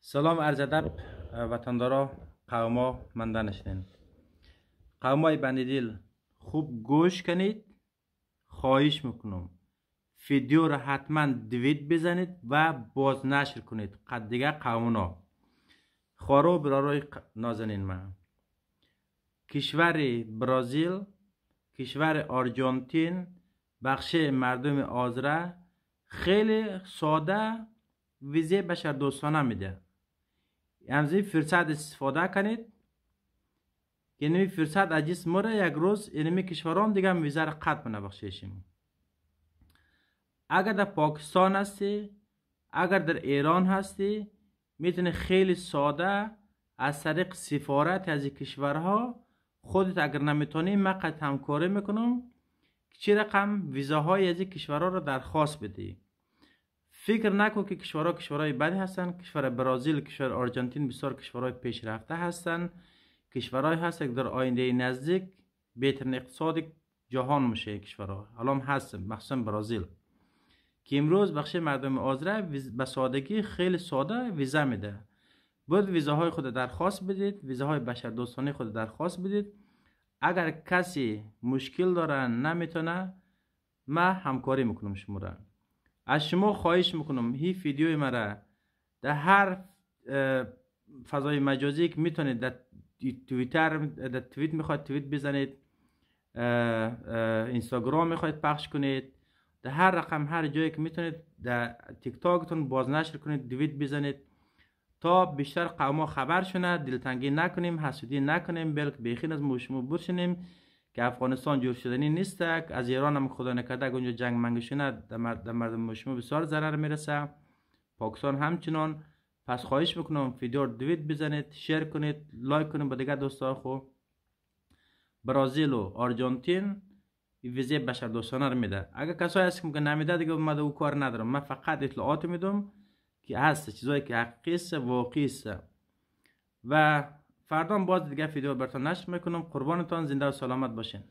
سلام عرض ادب وطندارا قوما منده نشنین قومای بندیدیل خوب گوش کنید. خواهش میکنم ویدیو را حتما دوید بزنید و باز نشر کنید. قد دیگه قومنا خوارو برای نازنین من کشور برزیل، کشور آرژانتین بخش مردم آذره خیلی ساده ویزه بشر دوستانه میده. امروز فرصت استفاده کنید که نمی فرصت عجیز مره یک روز اینمی کشوران دیگه ویزه را قطع نبخشیشیم. اگر در پاکستان هستی، اگر در ایران هستی، میتونی خیلی ساده از طریق سفارت از کشورها خودت اگر نمیتونی من قد همکاری میکنم که چی رقم ویزاهای از کشورها را درخواست بدی. فکر نکن که کشورهای بدی هستن. کشور برزیل، کشور آرژانتین بسیار کشورهای پیشرفته هستن. کشورهای هست که در آینده نزدیک بهترین اقتصاد جهان میشه. کشورها الان هست، مخصوصا برزیل که امروز بخش مردم آذره به سادگی خیلی ساده ویزا میده. باید ویزاهای خود درخواست بدید، ویزاهای بشردوستانه خود درخواست بدید. اگر کسی مشکل داره نمیتونه من همکاری میکنم شما را. از شما خواهش میکنم این ویدیوی مرا در هر فضای مجازی که میتونید، در توییتر، در توییت میخواید توییت بزنید، اینستاگرام میخواید پخش کنید، در هر رقم هر جایی که میتونید در تیک تاکتون بازنشر کنید، توییت بزنید تا بیشتر قوما خبر شونه. دلتنگی نکنیم، حسودی نکنیم، بلکه بیخین از شما برشنیم که افغانستان جور شدنی نیست. از ایران هم خدا نکرده اونجا جنگ منگ شونه در مردم شما بسیار ضرر میرسه، پاکستان همچنان. پس خواهش میکنم ویدیو رو دوید بزنید، شیر کنید، لایک کنید با دیگه دوستا خو. برزیل و آرژانتین ویزه بشردوستانه رو میده. اگر کسایی هست که نمیده دیگه من او کار ندارم. من فقط اطلاعات میدم که هست، چیزایی که حقیقی است، واقعی است. و فردا باز دیگه ویدیو براتون نشر میکنم. قربانتان، زنده و سلامت باشین.